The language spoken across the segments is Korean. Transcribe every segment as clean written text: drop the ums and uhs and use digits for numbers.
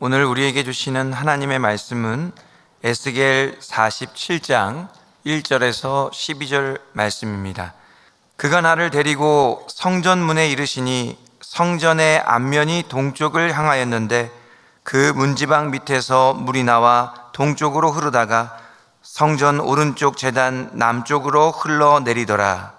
오늘 우리에게 주시는 하나님의 말씀은 에스겔 47장 1절에서 12절 말씀입니다. 그가 나를 데리고 성전문에 이르시니 성전의 앞면이 동쪽을 향하였는데 그 문지방 밑에서 물이 나와 동쪽으로 흐르다가 성전 오른쪽 제단 남쪽으로 흘러내리더라.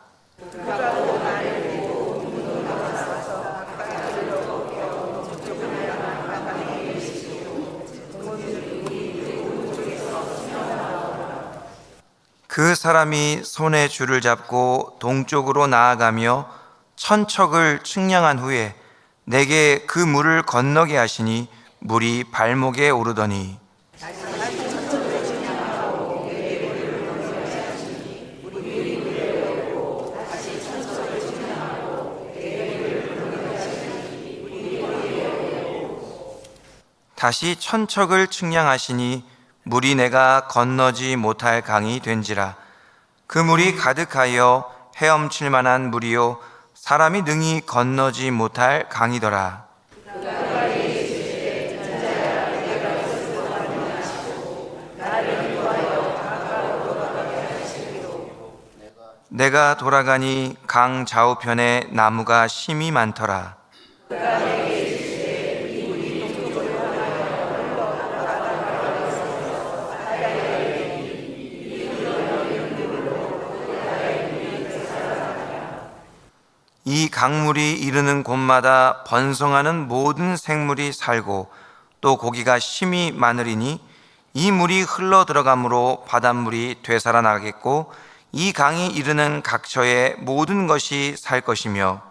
그 사람이 손에 줄을 잡고 동쪽으로 나아가며 천척을 측량한 후에 내게 그 물을 건너게 하시니 물이 발목에 오르더니 다시 천척을 측량하시니 물이 내가 건너지 못할 강이 된지라. 그 물이 가득하여 헤엄칠 만한 물이요 사람이 능히 건너지 못할 강이더라. 내가 돌아가니 강 좌우편에 나무가 심이 많더라. 이 강물이 이르는 곳마다 번성하는 모든 생물이 살고 또 고기가 심이 많으리니 이 물이 흘러 들어가므로 바닷물이 되살아나겠고 이 강이 이르는 각처에 모든 것이 살 것이며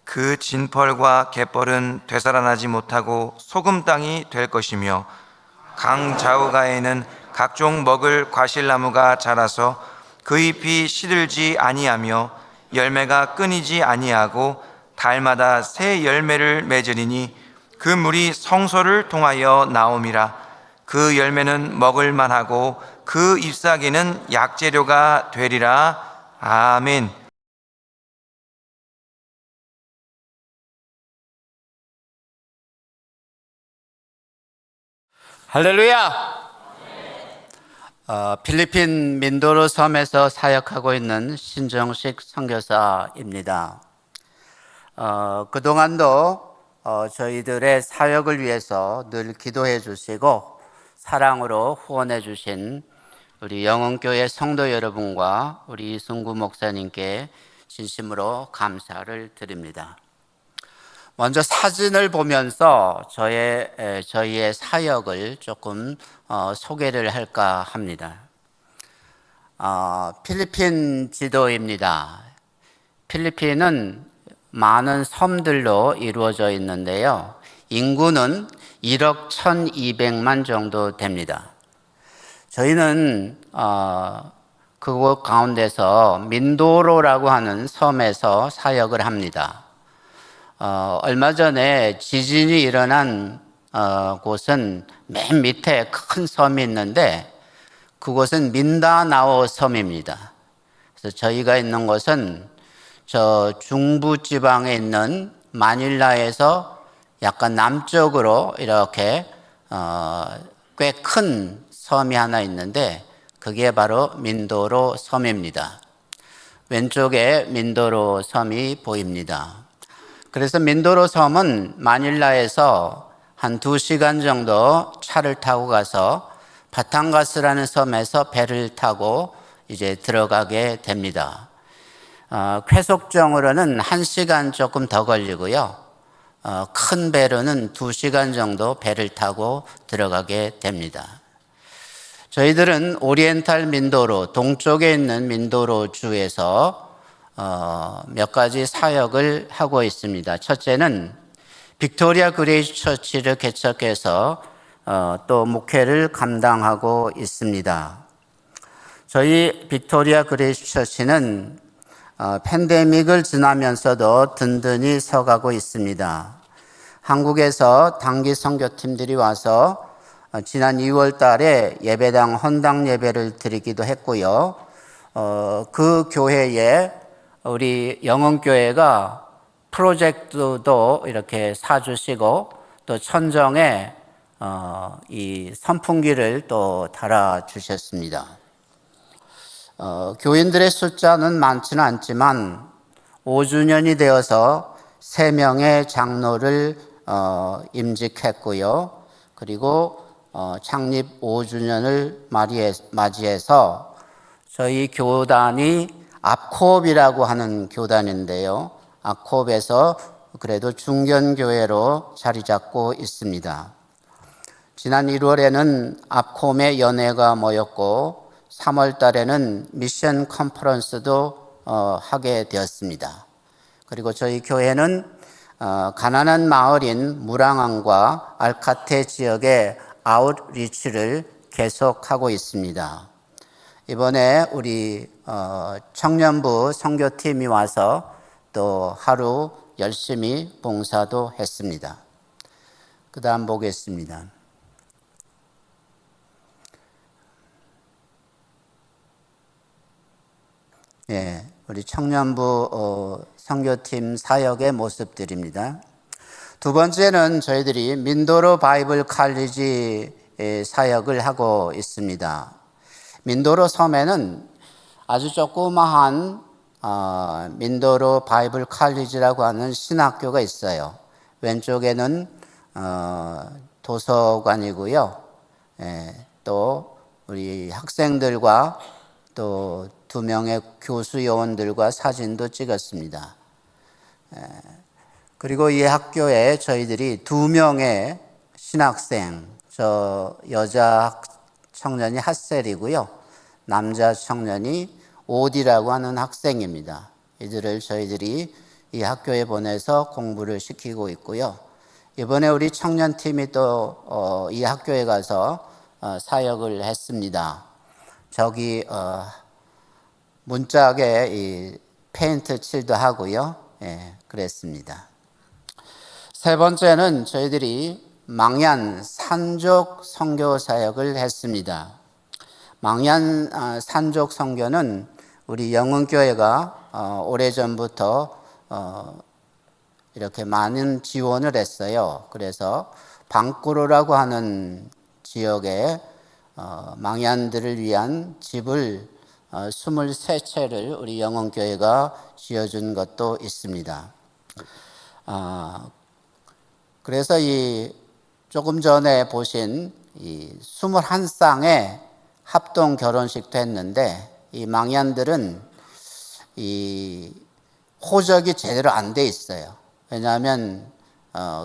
그 진펄과 갯벌은 되살아나지 못하고 소금 땅이 될 것이며 강 좌우가에는 각종 먹을 과실나무가 자라서 그 잎이 시들지 아니하며 열매가 끊이지 아니하고 달마다 새 열매를 맺으리니 그 물이 성소를 통하여 나옴이라. 그 열매는 먹을 만하고 그 잎사귀는 약재료가 되리라. 아멘. 할렐루야! 필리핀 민도로 섬에서 사역하고 있는 신정식 선교사입니다. 그동안도 저희들의 사역을 위해서 늘 기도해 주시고 사랑으로 후원해 주신 우리 영흥교회 성도 여러분과 우리 이승구 목사님께 진심으로 감사를 드립니다. 먼저 사진을 보면서 저희의 사역을 조금 소개를 할까 합니다. 필리핀 지도입니다. 필리핀은 많은 섬들로 이루어져 있는데요. 인구는 1억 1,200만 정도 됩니다. 저희는 그곳 가운데서 민도로라고 하는 섬에서 사역을 합니다. 얼마 전에 지진이 일어난 곳은 맨 밑에 큰 섬이 있는데 그곳은 민다나오 섬입니다. 그래서 저희가 있는 곳은 저 중부 지방에 있는 마닐라에서 약간 남쪽으로 이렇게 꽤 큰 섬이 하나 있는데 그게 바로 민도로 섬입니다. 왼쪽에 민도로 섬이 보입니다. 그래서 민도로 섬은 마닐라에서 한 2시간 정도 차를 타고 가서 바탕가스라는 섬에서 배를 타고 이제 들어가게 됩니다. 쾌속정으로는 1시간 조금 더 걸리고요. 큰 배로는 2시간 정도 배를 타고 들어가게 됩니다. 저희들은 오리엔탈 민도로, 동쪽에 있는 민도로 주에서 몇 가지 사역을 하고 있습니다. 첫째는 빅토리아 그레이스 처치를 개척해서 또 목회를 감당하고 있습니다. 저희 빅토리아 그레이스 처치는 팬데믹을 지나면서도 든든히 서가고 있습니다. 한국에서 단기 선교팀들이 와서 지난 2월 달에 예배당 헌당 예배를 드리기도 했고요. 그 교회에 우리 영흥교회가 프로젝트도 이렇게 사주시고 또 천정에 이 선풍기를 또 달아주셨습니다. 교인들의 숫자는 많지는 않지만 5주년이 되어서 3명의 장로를 임직했고요. 그리고 창립 5주년을 맞이해서 저희 교단이 앞콥이라고 하는 교단인데요. 앞콥에서 그래도 중견교회로 자리 잡고 있습니다. 지난 1월에는 앞콤의 연회가 모였고 3월 달에는 미션 컨퍼런스도 하게 되었습니다. 그리고 저희 교회는 가난한 마을인 무랑항과 알카테 지역의 아웃리치를 계속하고 있습니다. 이번에 우리 청년부 선교팀이 와서 또 하루 열심히 봉사도 했습니다. 그 다음 보겠습니다. 예, 우리 청년부 선교팀 사역의 모습들입니다. 두 번째는 저희들이 민도로 바이블 칼리지 사역을 하고 있습니다. 민도로 섬에는 아주 조그마한 민도로 바이블 칼리지라고 하는 신학교가 있어요. 왼쪽에는 도서관이고요. 또 우리 학생들과 또 2명의 교수 요원들과 사진도 찍었습니다. 그리고 이 학교에 저희들이 2명의 신학생, 저 여자 청년이 핫셀이고요. 남자 청년이 오디라고 하는 학생입니다. 이들을 저희들이 이 학교에 보내서 공부를 시키고 있고요. 이번에 우리 청년팀이 또 이 학교에 가서 사역을 했습니다. 저기 문짝에 이 페인트 칠도 하고요. 예, 그랬습니다. 세 번째는 저희들이 망얀 산족 선교 사역을 했습니다. 망얀 산족 선교는 우리 영흥교회가 오래전부터 이렇게 많은 지원을 했어요. 그래서 방꾸로라고 하는 지역에 망얀들을 위한 집을 23채를 우리 영흥교회가 지어준 것도 있습니다. 그래서 이 조금 전에 보신 이 21쌍의 합동 결혼식도 했는데 이 망얀들은 이 호적이 제대로 안 돼 있어요. 왜냐하면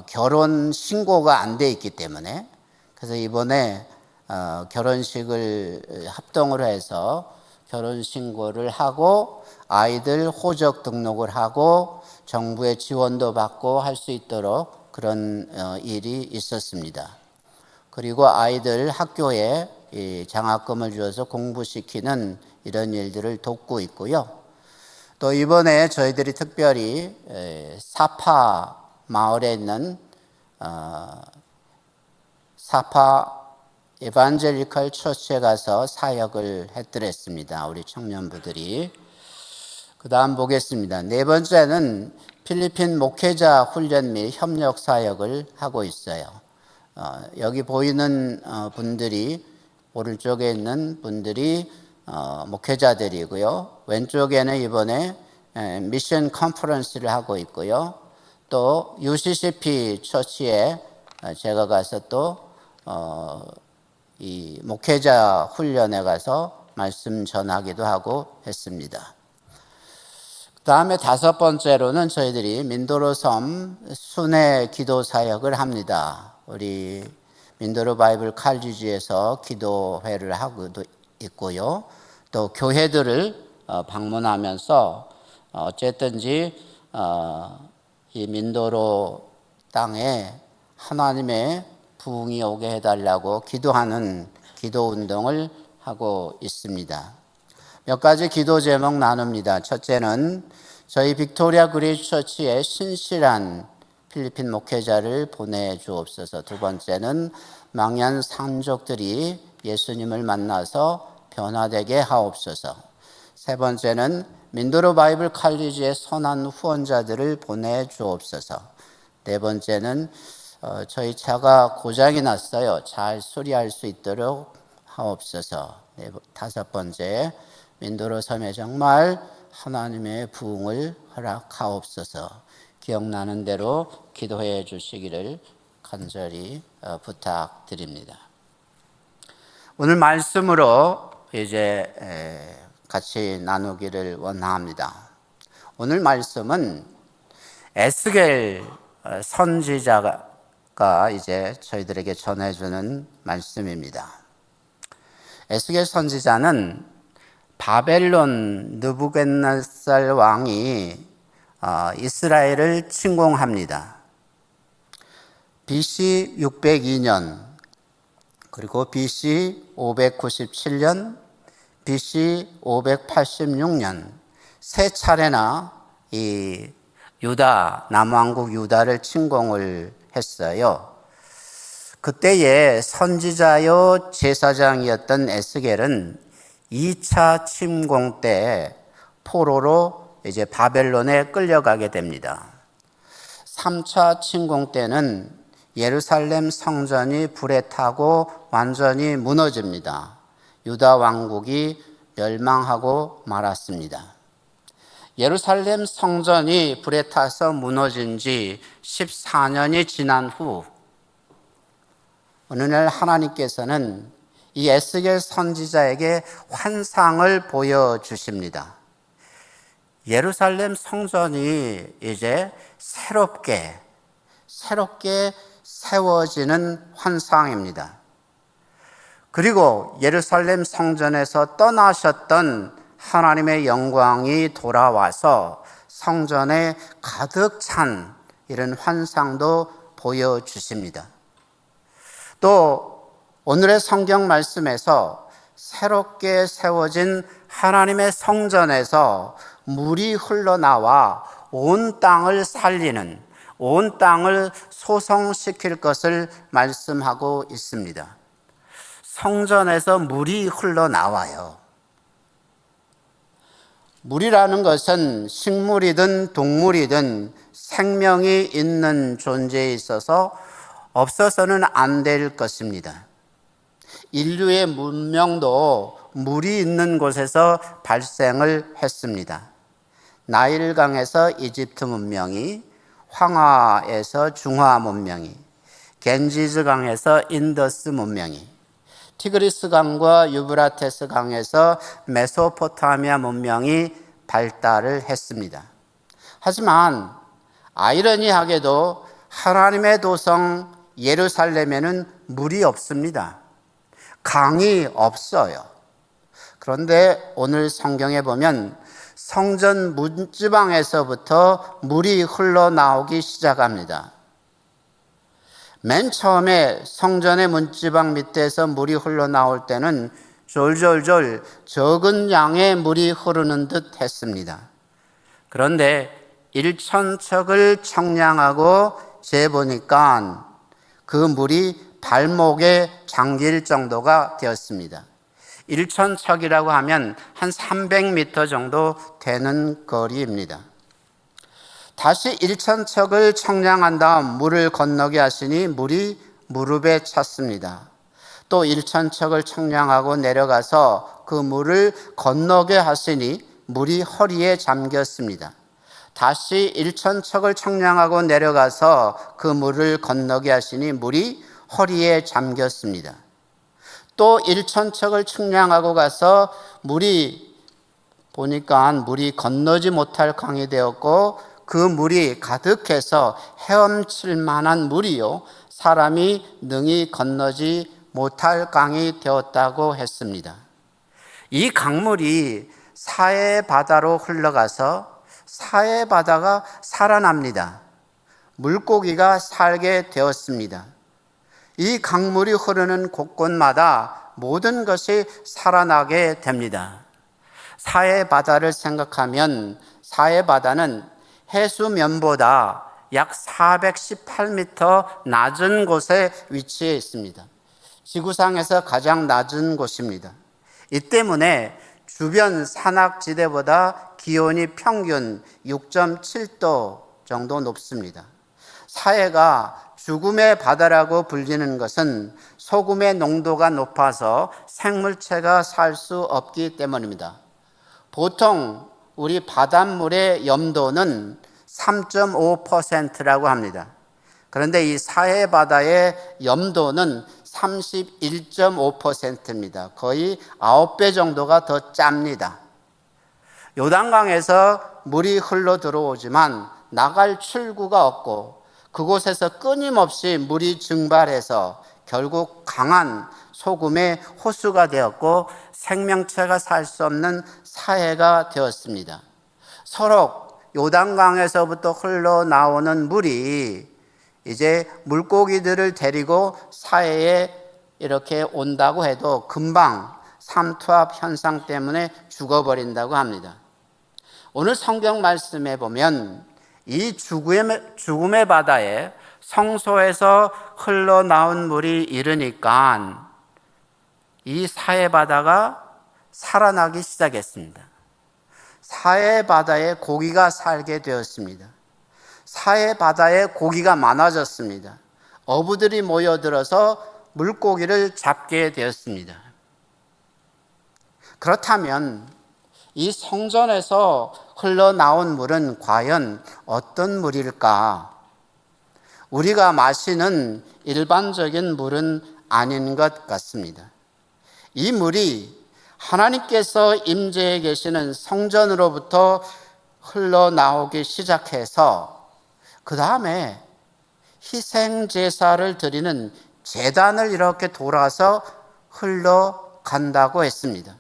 결혼 신고가 안 돼 있기 때문에. 그래서 이번에 결혼식을 합동으로 해서 결혼 신고를 하고 아이들 호적 등록을 하고 정부의 지원도 받고 할 수 있도록 그런 일이 있었습니다. 그리고 아이들 학교에 장학금을 주어서 공부시키는 이런 일들을 돕고 있고요. 또 이번에 저희들이 특별히 사파 마을에 있는 사파 에반젤리컬 처치에 가서 사역을 해드렸습니다. 우리 청년부들이. 그 다음 보겠습니다. 네 번째는 필리핀 목회자 훈련 및 협력 사역을 하고 있어요. 여기 보이는 분들이 오른쪽에 있는 분들이 목회자들이고요. 왼쪽에는 이번에 미션 컨퍼런스를 하고 있고요. 또 UCCP 처치에 제가 가서 또 이 목회자 훈련에 가서 말씀 전하기도 하고 했습니다. 그 다음에 5번째로는 저희들이 민도로 섬 순회 기도 사역을 합니다. 우리 민도로 바이블 칼리지에서 기도회를 하고 있고요. 또 교회들을 방문하면서 어쨌든지 이 민도로 땅에 하나님의 부흥이 오게 해달라고 기도하는 기도 운동을 하고 있습니다. 몇 가지 기도 제목 나눕니다. 첫째는 저희 빅토리아 그레이스 처치의 신실한 필리핀 목회자를 보내주옵소서. 두 번째는 망연 산족들이 예수님을 만나서 변화되게 하옵소서. 세 번째는 민도로 바이블 칼리지의 선한 후원자들을 보내주옵소서. 네 번째는 저희 차가 고장이 났어요. 잘 수리할 수 있도록 하옵소서. 다섯 번째, 민도로 섬에 정말 하나님의 부흥을 허락하옵소서. 기억나는 대로 기도해 주시기를 간절히 부탁드립니다. 오늘 말씀으로 이제 같이 나누기를 원합니다. 오늘 말씀은 에스겔 선지자가 이제 저희들에게 전해주는 말씀입니다. 에스겔 선지자는 바벨론 느부갓네살 왕이 이스라엘을 침공합니다. BC 602년, 그리고 BC 597년, BC 586년 세 차례나 이 유다, 남왕국 유다를 침공을 했어요. 그때의 선지자요 제사장이었던 에스겔은 2차 침공 때 포로로 이제 바벨론에 끌려가게 됩니다. 3차 침공 때는 예루살렘 성전이 불에 타고 완전히 무너집니다. 유다 왕국이 멸망하고 말았습니다. 예루살렘 성전이 불에 타서 무너진 지 14년이 지난 후 어느 날 하나님께서는 이 에스겔 선지자에게 환상을 보여주십니다. 예루살렘 성전이 이제 새롭게 세워지는 환상입니다. 그리고 예루살렘 성전에서 떠나셨던 하나님의 영광이 돌아와서 성전에 가득 찬 이런 환상도 보여주십니다. 또 오늘의 성경 말씀에서 새롭게 세워진 하나님의 성전에서 물이 흘러나와 온 땅을 살리는, 온 땅을 소성시킬 것을 말씀하고 있습니다. 성전에서 물이 흘러나와요. 물이라는 것은 식물이든 동물이든 생명이 있는 존재에 있어서 없어서는 안 될 것입니다. 인류의 문명도 물이 있는 곳에서 발생을 했습니다. 나일강에서 이집트 문명이, 황하에서 중화 문명이, 겐지스강에서 인더스 문명이, 티그리스강과 유브라테스 강에서 메소포타미아 문명이 발달을 했습니다. 하지만 아이러니하게도 하나님의 도성 예루살렘에는 물이 없습니다. 강이 없어요. 그런데 오늘 성경에 보면 성전 문지방에서부터 물이 흘러나오기 시작합니다. 맨 처음에 성전의 문지방 밑에서 물이 흘러나올 때는 졸졸졸 적은 양의 물이 흐르는 듯 했습니다. 그런데 1,000척을 청량하고 재보니까 그 물이 발목에 잠길 정도가 되었습니다. 1,000척이라고 하면 한 300m 정도 되는 거리입니다. 다시 1,000척을 청량한 다음 물을 건너게 하시니 물이 무릎에 찼습니다. 또 1,000척을 청량하고 내려가서 그 물을 건너게 하시니 물이 허리에 잠겼습니다. 다시 1,000척을 청량하고 내려가서 그 물을 건너게 하시니 물이 허리에 잠겼습니다. 또 1,000척을 청량하고 가서 보니까 물이 건너지 못할 강이 되었고 그 물이 가득해서 헤엄칠 만한 물이요 사람이 능히 건너지 못할 강이 되었다고 했습니다. 이 강물이 사해 바다로 흘러가서 사해 바다가 살아납니다. 물고기가 살게 되었습니다. 이 강물이 흐르는 곳곳마다 모든 것이 살아나게 됩니다. 사해 바다를 생각하면 사해 바다는 해수면보다 약 418m 낮은 곳에 위치해 있습니다. 지구상에서 가장 낮은 곳입니다. 이 때문에 주변 산악지대보다 기온이 평균 6.7도 정도 높습니다. 사해가 죽음의 바다라고 불리는 것은 소금의 농도가 높아서 생물체가 살 수 없기 때문입니다. 보통 우리 바닷물의 염도는 3.5%라고 합니다. 그런데 이 사해 바다의 염도는 31.5%입니다. 거의 9배 정도가 더 짭니다. 요단강에서 물이 흘러 들어오지만 나갈 출구가 없고 그곳에서 끊임없이 물이 증발해서 결국 강한 소금의 호수가 되었고 생명체가 살 수 없는 사해가 되었습니다. 서로 요단강에서부터 흘러나오는 물이 이제 물고기들을 데리고 사해에 이렇게 온다고 해도 금방 삼투압 현상 때문에 죽어버린다고 합니다. 오늘 성경 말씀에 보면 이 죽음의 바다에 성소에서 흘러나온 물이 이르니까 이 사해 바다가 살아나기 시작했습니다. 사해 바다에 고기가 살게 되었습니다. 사해 바다에 고기가 많아졌습니다. 어부들이 모여들어서 물고기를 잡게 되었습니다. 그렇다면 이 성전에서 흘러나온 물은 과연 어떤 물일까? 우리가 마시는 일반적인 물은 아닌 것 같습니다. 이 물이 하나님께서 임재해 계시는 성전으로부터 흘러나오기 시작해서 그 다음에 희생제사를 드리는 제단을 이렇게 돌아서 흘러간다고 했습니다.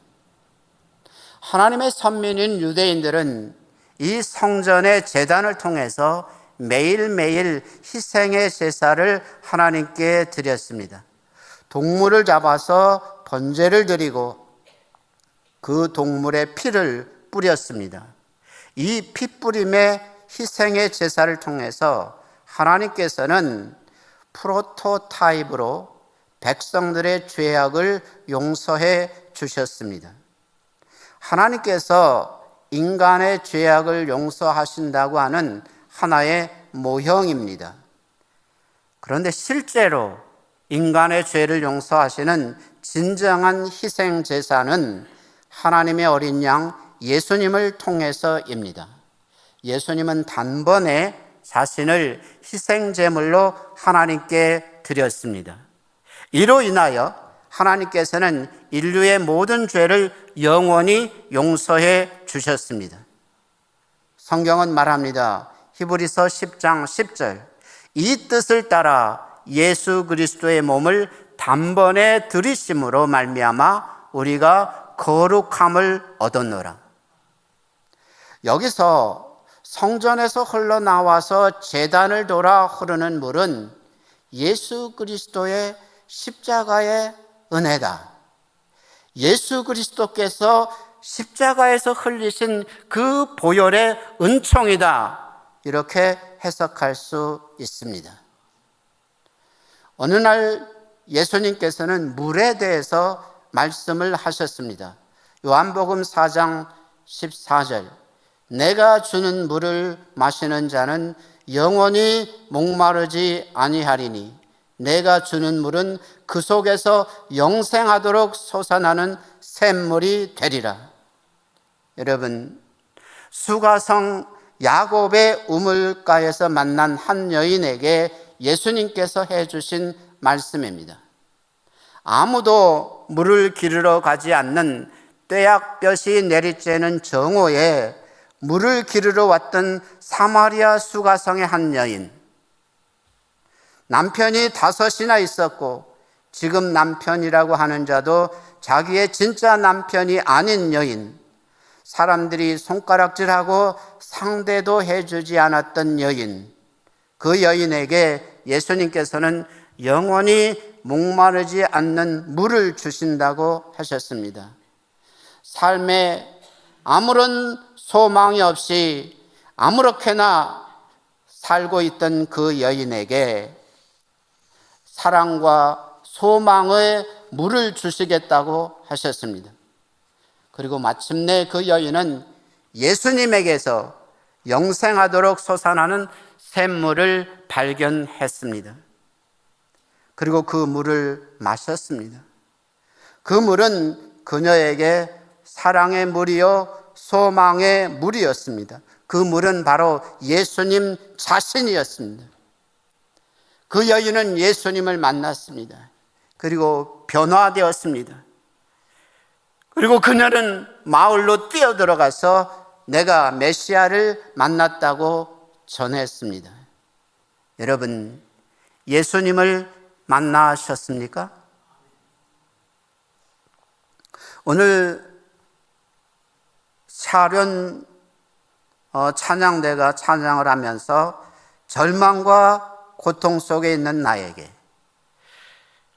하나님의 선민인 유대인들은 이 성전의 제단을 통해서 매일매일 희생의 제사를 하나님께 드렸습니다. 동물을 잡아서 번제를 드리고 그 동물의 피를 뿌렸습니다. 이 피뿌림의 희생의 제사를 통해서 하나님께서는 프로토타입으로 백성들의 죄악을 용서해 주셨습니다. 하나님께서 인간의 죄악을 용서하신다고 하는 하나의 모형입니다. 그런데 실제로 인간의 죄를 용서하시는 진정한 희생 제사는 하나님의 어린 양 예수님을 통해서입니다. 예수님은 단번에 자신을 희생제물로 하나님께 드렸습니다. 이로 인하여 하나님께서는 인류의 모든 죄를 영원히 용서해 주셨습니다. 성경은 말합니다. 히브리서 10장 10절 이 뜻을 따라 예수 그리스도의 몸을 단번에 들이심으로 말미암아 우리가 거룩함을 얻었노라. 여기서 성전에서 흘러나와서 제단을 돌아 흐르는 물은 예수 그리스도의 십자가의 은혜다. 예수 그리스도께서 십자가에서 흘리신 그 보혈의 은총이다. 이렇게 해석할 수 있습니다. 어느 날 예수님께서는 물에 대해서 말씀을 하셨습니다. 요한복음 4장 14절 내가 주는 물을 마시는 자는 영원히 목마르지 아니하리니 내가 주는 물은 그 속에서 영생하도록 솟아나는 샘물이 되리라. 여러분, 수가성 야곱의 우물가에서 만난 한 여인에게 예수님께서 해주신 말씀입니다. 아무도 물을 기르러 가지 않는 떼약볕이 내리쬐는 정오에 물을 기르러 왔던 사마리아 수가성의 한 여인, 남편이 5이나 있었고 지금 남편이라고 하는 자도 자기의 진짜 남편이 아닌 여인, 사람들이 손가락질하고 상대도 해주지 않았던 여인, 그 여인에게 예수님께서는 영원히 목마르지 않는 물을 주신다고 하셨습니다. 삶에 아무런 소망이 없이 아무렇게나 살고 있던 그 여인에게 사랑과 소망의 물을 주시겠다고 하셨습니다. 그리고 마침내 그 여인은 예수님에게서 영생하도록 솟아나는 샘물을 발견했습니다. 그리고 그 물을 마셨습니다. 그 물은 그녀에게 사랑의 물이요 소망의 물이었습니다. 그 물은 바로 예수님 자신이었습니다. 그 여인은 예수님을 만났습니다. 그리고 변화되었습니다. 그리고 그녀는 마을로 뛰어들어가서 내가 메시아를 만났다고 전했습니다. 여러분, 예수님을 만나셨습니까? 오늘 샤론 찬양대가 찬양을 하면서 절망과 고통 속에 있는 나에게,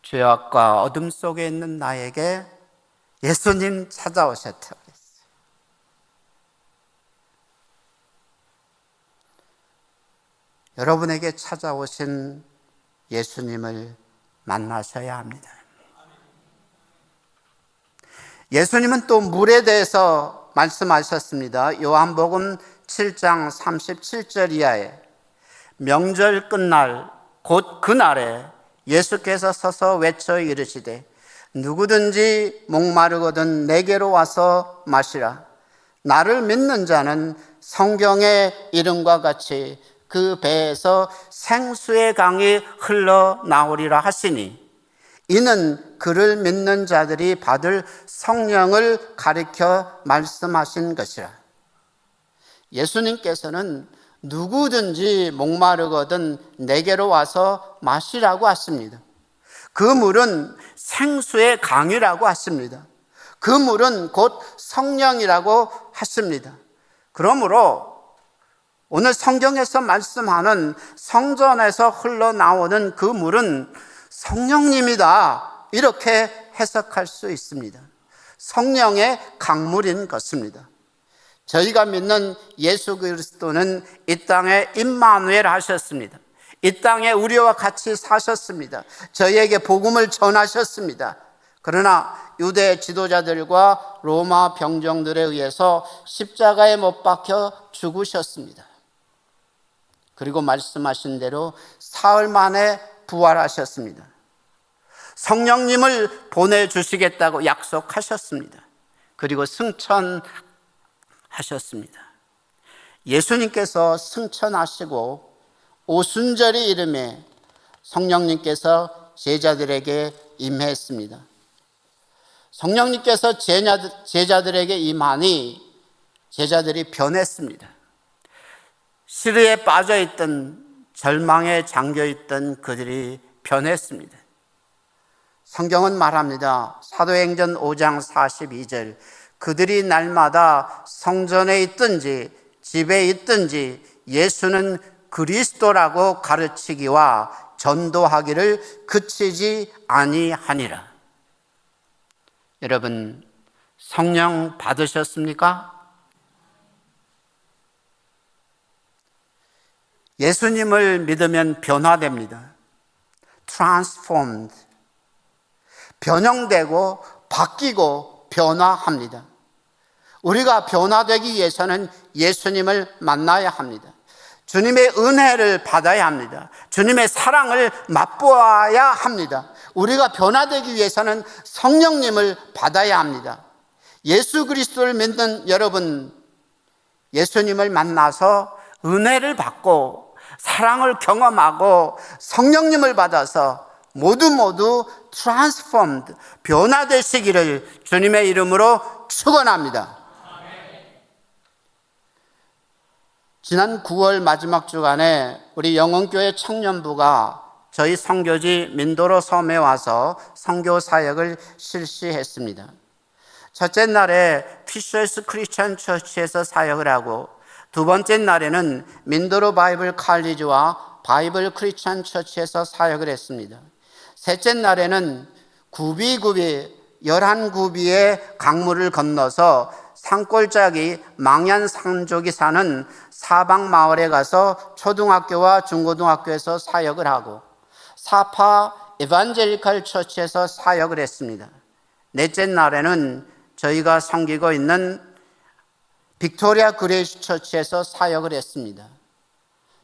죄악과 어둠 속에 있는 나에게 예수님 찾아오셨다고 했어요. 여러분에게 찾아오신 예수님을 만나셔야 합니다. 예수님은 또 물에 대해서 말씀하셨습니다. 요한복음 7장 37절 이하에 명절 끝날 곧 그날에 예수께서 서서 외쳐 이르시되 누구든지 목마르거든 내게로 와서 마시라. 나를 믿는 자는 성경의 이름과 같이 그 배에서 생수의 강이 흘러나오리라 하시니 이는 그를 믿는 자들이 받을 성령을 가리켜 말씀하신 것이라. 예수님께서는 누구든지 목마르거든 내게로 와서 마시라고 하십니다. 그 물은 생수의 강이라고 하십니다. 그 물은 곧 성령이라고 하십니다. 그러므로 오늘 성경에서 말씀하는 성전에서 흘러나오는 그 물은 성령님이다, 이렇게 해석할 수 있습니다. 성령의 강물인 것입니다. 저희가 믿는 예수 그리스도는 이 땅에 임마누엘 하셨습니다. 이 땅에 우리와 같이 사셨습니다. 저희에게 복음을 전하셨습니다. 그러나 유대 지도자들과 로마 병정들에 의해서 십자가에 못 박혀 죽으셨습니다. 그리고 말씀하신 대로 사흘 만에 부활하셨습니다. 성령님을 보내주시겠다고 약속하셨습니다. 그리고 승천하셨습니다. 예수님께서 승천하시고 오순절이 이름에 성령님께서 제자들에게 임했습니다. 성령님께서 제자들에게 임하니 제자들이 변했습니다. 시르에 빠져있던, 절망에 잠겨있던 그들이 변했습니다. 성경은 말합니다. 사도행전 5장 42절 그들이 날마다 성전에 있든지 집에 있든지 예수는 그리스도라고 가르치기와 전도하기를 그치지 아니하니라. 여러분, 성령 받으셨습니까? 예수님을 믿으면 변화됩니다. transformed. 변형되고 바뀌고 변화합니다. 우리가 변화되기 위해서는 예수님을 만나야 합니다. 주님의 은혜를 받아야 합니다. 주님의 사랑을 맛보아야 합니다. 우리가 변화되기 위해서는 성령님을 받아야 합니다. 예수 그리스도를 믿는 여러분, 예수님을 만나서 은혜를 받고 사랑을 경험하고 성령님을 받아서 모두 transformed, 변화되시기를 주님의 이름으로 축원합니다. 지난 9월 마지막 주간에 우리 영원교회 청년부가 저희 선교지 민도로 섬에 와서 선교 사역을 실시했습니다. 첫째 날에 피셔스 크리스천 처치에서 사역을 하고 두 번째 날에는 민도로 바이블 칼리지와 바이블 크리스천 처치에서 사역을 했습니다. 셋째 날에는 구비 11구비의 강물을 건너서 산골짜기 망얀산족이 사는 사방 마을에 가서 초등학교와 중고등학교에서 사역을 하고 사파 에반젤리칼 처치에서 사역을 했습니다. 넷째 날에는 저희가 섬기고 있는 빅토리아 그레이스 처치에서 사역을 했습니다.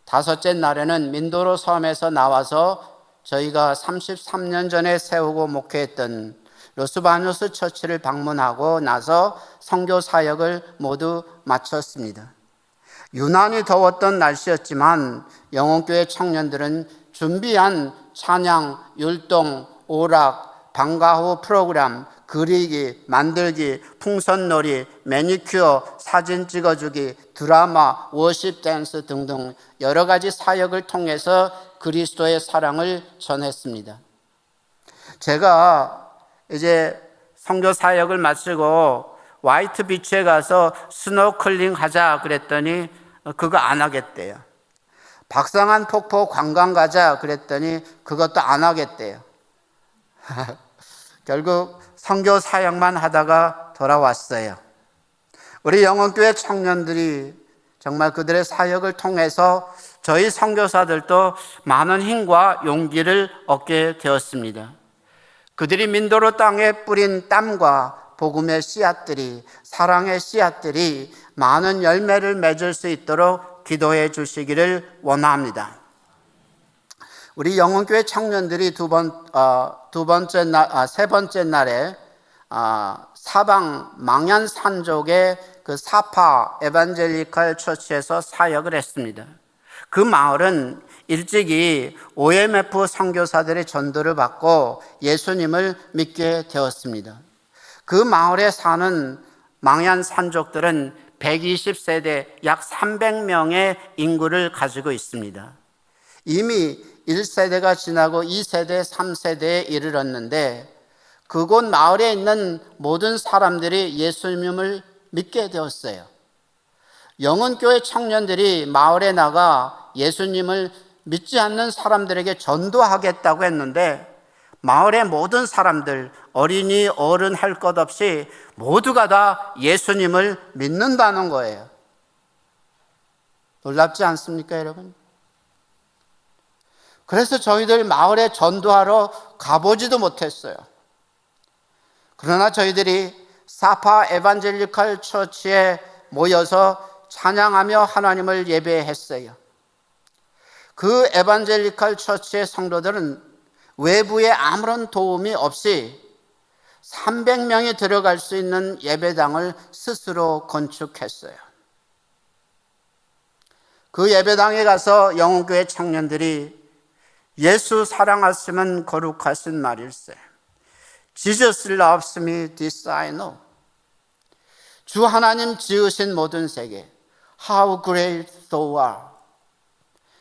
다섯째 날에는 민도로 섬에서 나와서 저희가 33년 전에 세우고 목회했던 로스바누스 처치를 방문하고 나서 선교 사역을 모두 마쳤습니다. 유난히 더웠던 날씨였지만 영혼교회 청년들은 준비한 찬양, 율동, 오락, 방과 후 프로그램, 그리기, 만들기, 풍선놀이, 매니큐어, 사진 찍어주기, 드라마, 워십 댄스 등등 여러 가지 사역을 통해서 그리스도의 사랑을 전했습니다. 제가 이제 선교 사역을 마치고 화이트 비치에 가서 스노클링 하자 그랬더니 그거 안 하겠대요. 박상한 폭포 관광 가자 그랬더니 그것도 안 하겠대요. 결국 선교 사역만 하다가 돌아왔어요. 우리 영혼교회 청년들이 정말 그들의 사역을 통해서 저희 선교사들도 많은 힘과 용기를 얻게 되었습니다. 그들이 민도로 땅에 뿌린 땀과 복음의 씨앗들이, 사랑의 씨앗들이 많은 열매를 맺을 수 있도록 기도해 주시기를 원합니다. 우리 영혼교회 청년들이 세 번째 날에 사방 망얀산족의 그 사파 에반젤리칼 처치에서 사역을 했습니다. 그 마을은 일찍이 OMF 선교사들의 전도를 받고 예수님을 믿게 되었습니다. 그 마을에 사는 망얀산족들은 120세대 약 300명의 인구를 가지고 있습니다. 이미 1세대가 지나고 2세대, 3세대에 이르렀는데 그곳 마을에 있는 모든 사람들이 예수님을 믿게 되었어요. 영혼교회 청년들이 마을에 나가 예수님을 믿지 않는 사람들에게 전도하겠다고 했는데 마을의 모든 사람들, 어린이, 어른 할 것 없이 모두가 다 예수님을 믿는다는 거예요. 놀랍지 않습니까, 여러분? 그래서 저희들 마을에 전도하러 가보지도 못했어요. 그러나 저희들이 사파 에반젤리칼 처치에 모여서 찬양하며 하나님을 예배했어요. 그 에반젤리칼 처치의 성도들은 외부에 아무런 도움이 없이 300명이 들어갈 수 있는 예배당을 스스로 건축했어요. 그 예배당에 가서 영혼교회 청년들이 예수 사랑하시면 거룩하신 말일세. Jesus loves me, this I know. 주 하나님 지으신 모든 세계, how great thou art.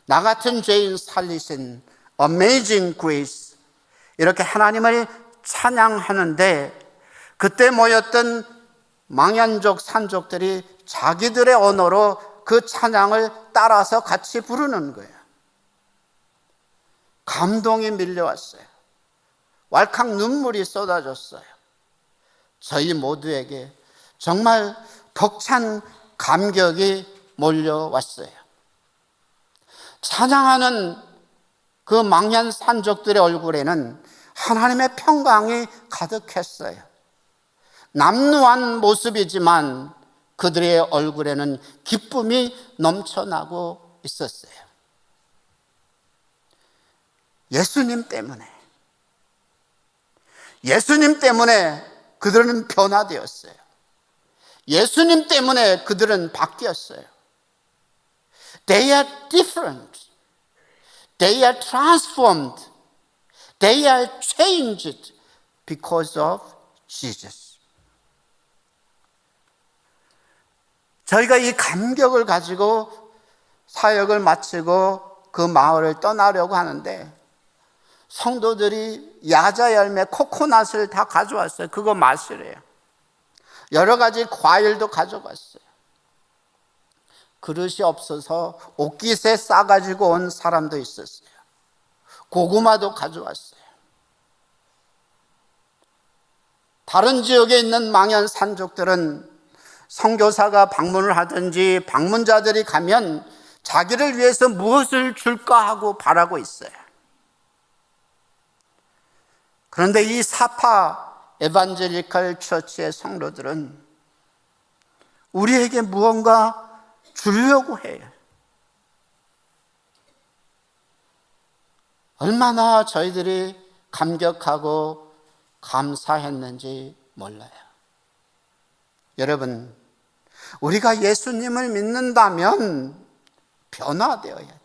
나 같은 죄인 살리신 amazing grace. 이렇게 하나님을 찬양하는데 그때 모였던 망얀족 산족들이 자기들의 언어로 그 찬양을 따라서 같이 부르는 거예요. 감동이 밀려왔어요. 왈칵 눈물이 쏟아졌어요. 저희 모두에게 정말 벅찬 감격이 몰려왔어요. 찬양하는 그 망얀 산족들의 얼굴에는 하나님의 평강이 가득했어요. 남루한 모습이지만 그들의 얼굴에는 기쁨이 넘쳐나고 있었어요. 예수님 때문에 그들은 변화되었어요. 예수님 때문에 그들은 바뀌었어요. They are different. They are transformed. They are changed because of Jesus. 저희가 이 감격을 가지고 사역을 마치고 그 마을을 떠나려고 하는데 성도들이 야자 열매 코코넛을 다 가져왔어요. 그거 마시래요. 여러 가지 과일도 가져갔어요. 그릇이 없어서 옷깃에 싸가지고 온 사람도 있었어요. 고구마도 가져왔어요. 다른 지역에 있는 망연 산족들은 선교사가 방문을 하든지 방문자들이 가면 자기를 위해서 무엇을 줄까 하고 바라고 있어요. 그런데 이 사파 에반젤리칼 처치의 성도들은 우리에게 무언가 주려고 해요. 얼마나 저희들이 감격하고 감사했는지 몰라요. 여러분, 우리가 예수님을 믿는다면 변화되어야 돼요.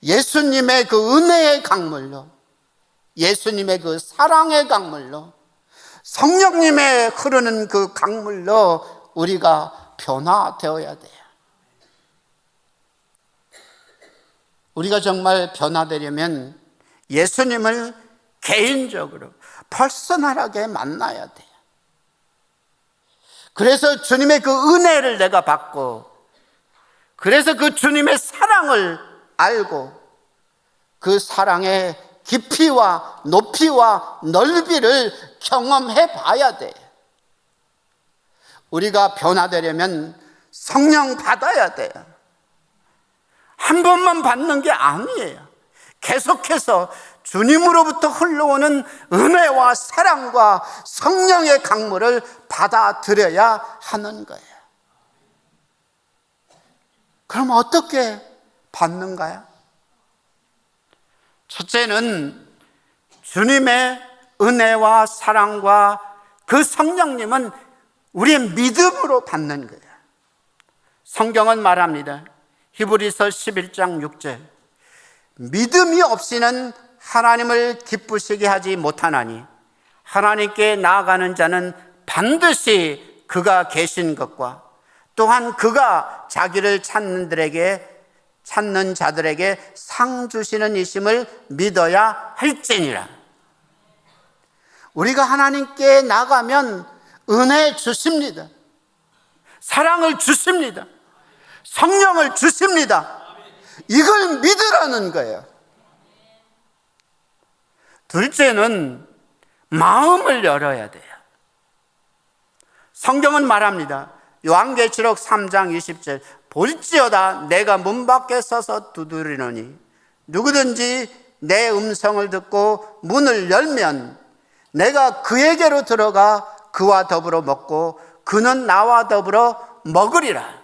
예수님의 그 은혜의 강물로, 예수님의 그 사랑의 강물로, 성령님의 흐르는 그 강물로 우리가 변화되어야 돼요. 우리가 정말 변화되려면 예수님을 개인적으로 퍼스널하게 만나야 돼요. 그래서 주님의 그 은혜를 내가 받고, 그래서 그 주님의 사랑을 알고, 그 사랑의 깊이와 높이와 넓이를 경험해 봐야 돼요. 우리가 변화되려면 성령 받아야 돼요. 한 번만 받는 게 아니에요. 계속해서 주님으로부터 흘러오는 은혜와 사랑과 성령의 강물을 받아들여야 하는 거예요. 그럼 어떻게 받는가요? 첫째는 주님의 은혜와 사랑과 그 성령님은 우리의 믿음으로 받는 거예요. 성경은 말합니다. 히브리서 11장 6절, 믿음이 없이는 하나님을 기쁘시게 하지 못하나니 하나님께 나아가는 자는 반드시 그가 계신 것과 또한 그가 자기를 찾는 자들에게 상 주시는 이심을 믿어야 할지니라. 우리가 하나님께 나가면 은혜 주십니다. 사랑을 주십니다. 성령을 주십니다. 이걸 믿으라는 거예요. 둘째는 마음을 열어야 돼요. 성경은 말합니다. 요한계시록 3장 20절, 볼지어다 내가 문 밖에 서서 두드리노니 누구든지 내 음성을 듣고 문을 열면 내가 그에게로 들어가 그와 더불어 먹고 그는 나와 더불어 먹으리라.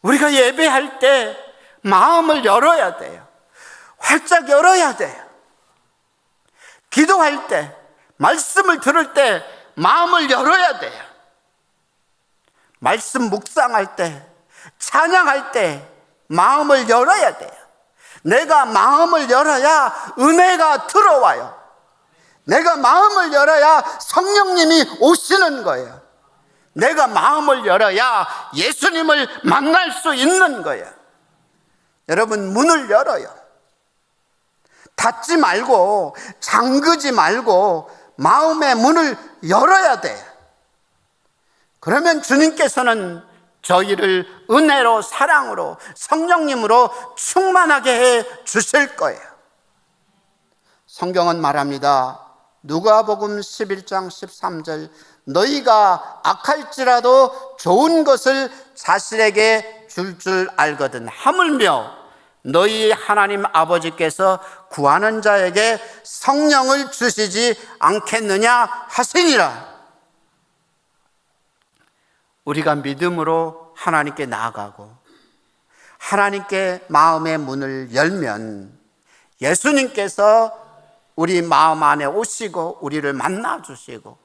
우리가 예배할 때 마음을 열어야 돼요. 활짝 열어야 돼요. 기도할 때, 말씀을 들을 때 마음을 열어야 돼요. 말씀 묵상할 때, 찬양할 때 마음을 열어야 돼요. 내가 마음을 열어야 은혜가 들어와요. 내가 마음을 열어야 성령님이 오시는 거예요. 내가 마음을 열어야 예수님을 만날 수 있는 거예요. 여러분, 문을 열어요. 닫지 말고 잠그지 말고 마음의 문을 열어야 돼요. 그러면 주님께서는 저희를 은혜로 사랑으로 성령님으로 충만하게 해 주실 거예요. 성경은 말합니다. 누가복음 11장 13절, 너희가 악할지라도 좋은 것을 자신에게 줄 알거든 하물며 너희 하나님 아버지께서 구하는 자에게 성령을 주시지 않겠느냐 하시니라. 우리가 믿음으로 하나님께 나아가고 하나님께 마음의 문을 열면 예수님께서 우리 마음 안에 오시고 우리를 만나주시고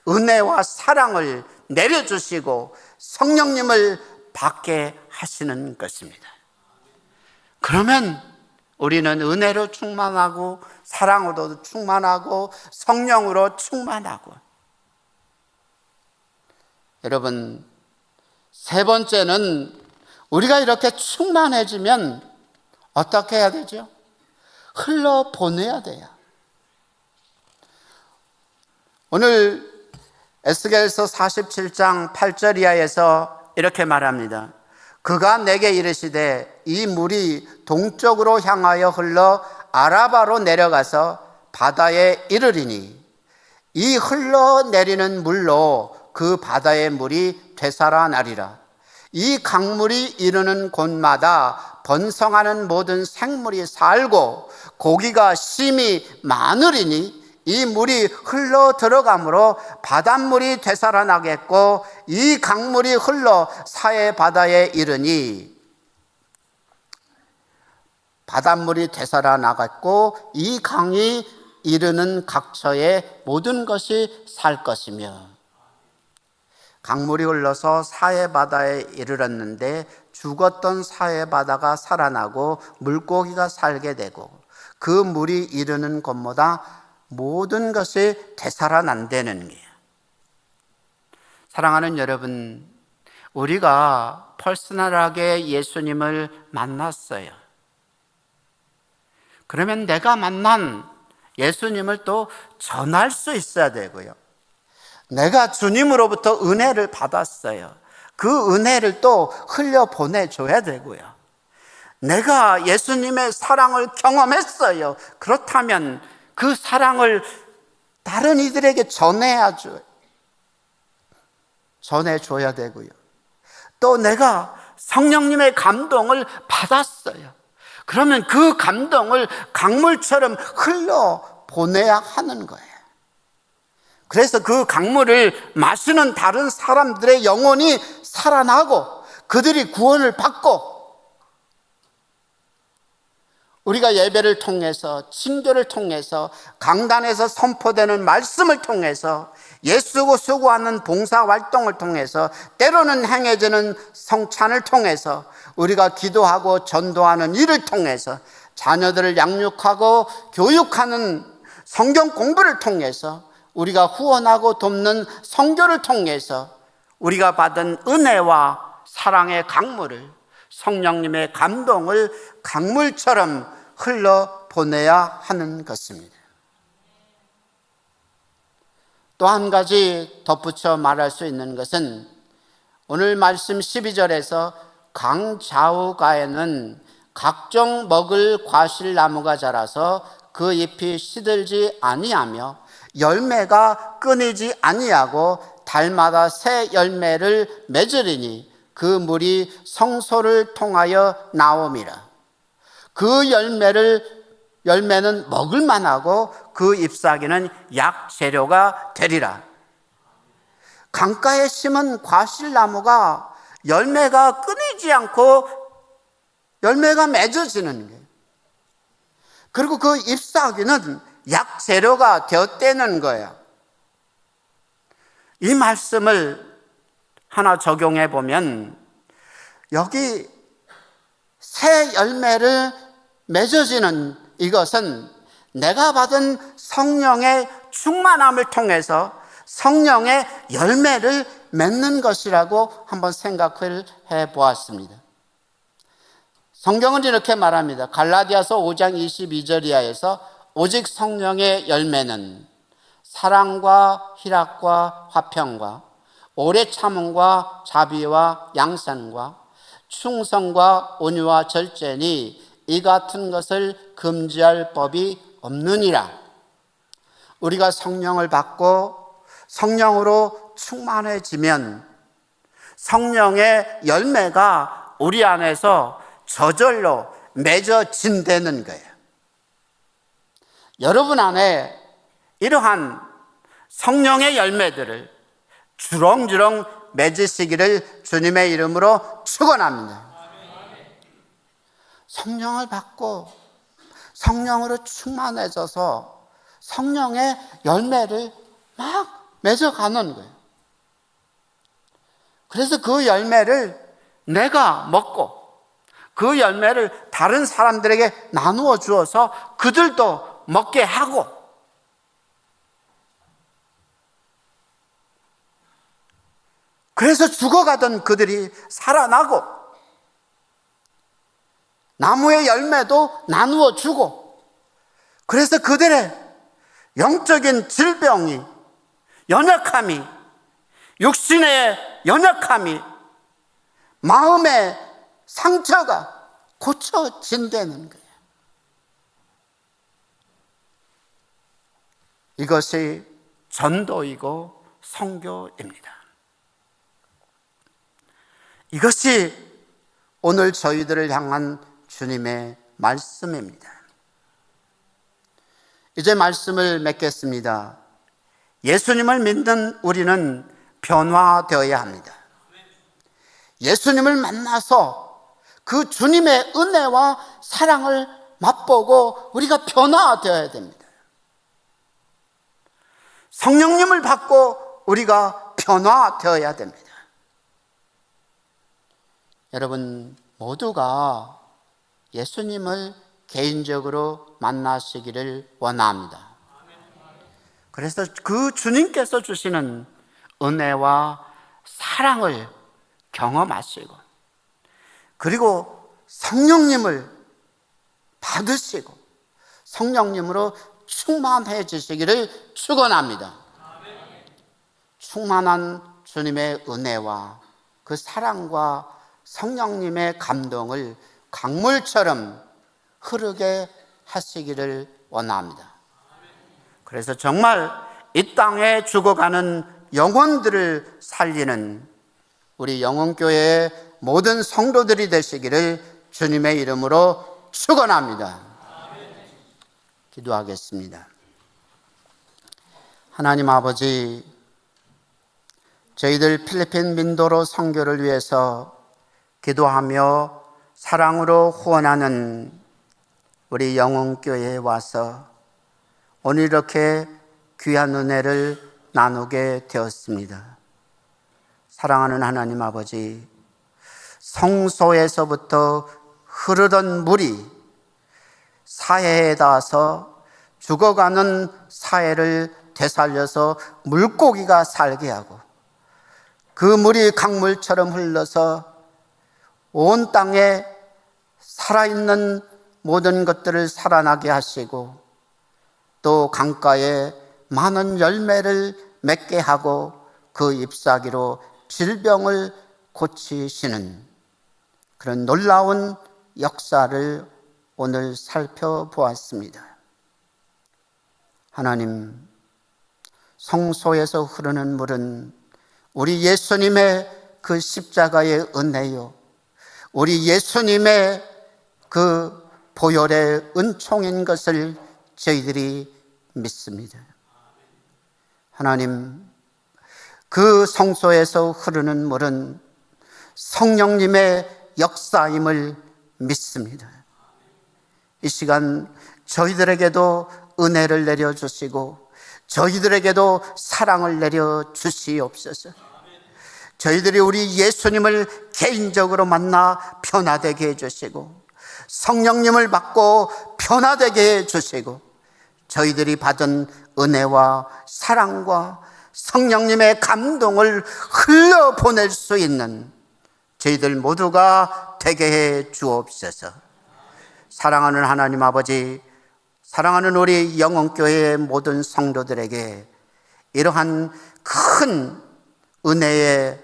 은혜와 사랑을 내려주시고 성령님을 받게 하시는 것입니다. 그러면 우리는 은혜로 충만하고 사랑으로 충만하고 성령으로 충만하고. 여러분, 세 번째는 우리가 이렇게 충만해지면 어떻게 해야 되죠? 흘러보내야 돼요. 오늘 에스겔서 47장 8절 이하에서 이렇게 말합니다. 그가 내게 이르시되 이 물이 동쪽으로 향하여 흘러 아라바로 내려가서 바다에 이르리니 이 흘러내리는 물로 그 바다의 물이 되살아나리라. 이 강물이 이르는 곳마다 번성하는 모든 생물이 살고 고기가 심히 많으리니 이 물이 흘러 들어가므로 바닷물이 되살아나겠고 이 강물이 흘러 사해 바다에 이르니 바닷물이 되살아나갔고 이 강이 이르는 각처에 모든 것이 살 것이며 강물이 흘러서 사해 바다에 이르렀는데 죽었던 사해 바다가 살아나고 물고기가 살게 되고 그 물이 이르는 곳마다 모든 것이 되살아난다는 거예요. 사랑하는 여러분, 우리가 퍼스널하게 예수님을 만났어요. 그러면 내가 만난 예수님을 또 전할 수 있어야 되고요. 내가 주님으로부터 은혜를 받았어요. 그 은혜를 또 흘려 보내줘야 되고요. 내가 예수님의 사랑을 경험했어요. 그렇다면 그 사랑을 다른 이들에게 전해줘야 되고요. 또 내가 성령님의 감동을 받았어요. 그러면 그 감동을 강물처럼 흘러 보내야 하는 거예요. 그래서 그 강물을 마시는 다른 사람들의 영혼이 살아나고 그들이 구원을 받고 우리가 예배를 통해서 친교를 통해서 강단에서 선포되는 말씀을 통해서 예수고 수고하는 봉사활동을 통해서 때로는 행해지는 성찬을 통해서 우리가 기도하고 전도하는 일을 통해서 자녀들을 양육하고 교육하는 성경 공부를 통해서 우리가 후원하고 돕는 선교를 통해서 우리가 받은 은혜와 사랑의 강물을 성령님의 감동을 강물처럼 흘러 보내야 하는 것입니다. 또 한 가지 덧붙여 말할 수 있는 것은 오늘 말씀 12절에서 강 좌우가에는 각종 먹을 과실나무가 자라서 그 잎이 시들지 아니하며 열매가 끊이지 아니하고 달마다 새 열매를 맺으리니 그 물이 성소를 통하여 나옴이라. 그 열매는 먹을 만하고 그 잎사귀는 약재료가 되리라. 강가에 심은 과실나무가 열매가 끊이지 않고 열매가 맺어지는 거예요. 그리고 그 잎사귀는 약재료가 되었다는 거예요. 이 말씀을 하나 적용해 보면 여기 새 열매를 맺어지는 이것은 내가 받은 성령의 충만함을 통해서 성령의 열매를 맺는 것이라고 한번 생각을 해 보았습니다. 성경은 이렇게 말합니다. 갈라디아서 5장 22절 이하에서 오직 성령의 열매는 사랑과 희락과 화평과 오래 참음과 자비와 양산과 충성과 온유와 절제니 이 같은 것을 금지할 법이 없느니라. 우리가 성령을 받고 성령으로 충만해지면 성령의 열매가 우리 안에서 저절로 맺어진다는 거예요. 여러분 안에 이러한 성령의 열매들을 주렁주렁 맺으시기를 주님의 이름으로 축원합니다. 성령을 받고 성령으로 충만해져서 성령의 열매를 막 맺어가는 거예요. 그래서 그 열매를 내가 먹고 그 열매를 다른 사람들에게 나누어 주어서 그들도 먹게 하고 그래서 죽어가던 그들이 살아나고 나무의 열매도 나누어 주고 그래서 그들의 영적인 질병이 연약함이 육신의 연약함이 마음의 상처가 고쳐진다는 거예요. 이것이 전도이고 선교입니다. 이것이 오늘 저희들을 향한 주님의 말씀입니다. 이제 말씀을 맺겠습니다. 예수님을 믿는 우리는 변화되어야 합니다. 예수님을 만나서 그 주님의 은혜와 사랑을 맛보고 우리가 변화되어야 됩니다. 성령님을 받고 우리가 변화되어야 됩니다. 여러분 모두가 예수님을 개인적으로 만나시기를 원합니다. 그래서 그 주님께서 주시는 은혜와 사랑을 경험하시고 그리고 성령님을 받으시고 성령님으로 충만해지시기를 축원합니다. 충만한 주님의 은혜와 그 사랑과 성령님의 감동을 강물처럼 흐르게 하시기를 원합니다. 그래서 정말 이 땅에 죽어가는 영혼들을 살리는 우리 영혼교회의 모든 성도들이 되시기를 주님의 이름으로 축원합니다. 기도하겠습니다. 하나님 아버지, 저희들 필리핀 민도로 선교를 위해서 기도하며 사랑으로 후원하는 우리 영혼교회에 와서 오늘 이렇게 귀한 은혜를 나누게 되었습니다. 사랑하는 하나님 아버지, 성소에서부터 흐르던 물이 사해에 닿아서 죽어가는 사해를 되살려서 물고기가 살게 하고 그 물이 강물처럼 흘러서 온 땅에 살아있는 모든 것들을 살아나게 하시고 또 강가에 많은 열매를 맺게 하고 그 잎사귀로 질병을 고치시는 그런 놀라운 역사를 오늘 살펴보았습니다. 하나님, 성소에서 흐르는 물은 우리 예수님의 그 십자가의 은혜요, 우리 예수님의 그 보혈의 은총인 것을 저희들이 믿습니다. 하나님, 그 성소에서 흐르는 물은 성령님의 역사임을 믿습니다. 이 시간 저희들에게도 은혜를 내려주시고 저희들에게도 사랑을 내려주시옵소서. 저희들이 우리 예수님을 개인적으로 만나 변화되게 해주시고 성령님을 받고 변화되게 해주시고 저희들이 받은 은혜와 사랑과 성령님의 감동을 흘려보낼 수 있는 저희들 모두가 되게 해 주옵소서. 사랑하는 하나님 아버지, 사랑하는 우리 영혼교회의 모든 성도들에게 이러한 큰 은혜의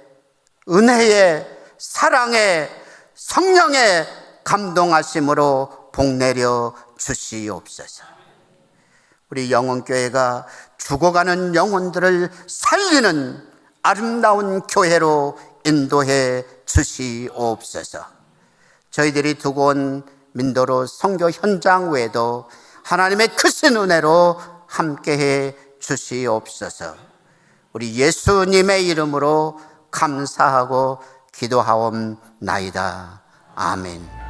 사랑의 성령의 감동하심으로 복내려 주시옵소서. 우리 영혼교회가 죽어가는 영혼들을 살리는 아름다운 교회로 인도해 주시옵소서. 저희들이 두고 온 민도로 선교 현장 외에도 하나님의 크신 은혜로 함께해 주시옵소서. 우리 예수님의 이름으로 감사하고 기도하옵나이다. 아멘.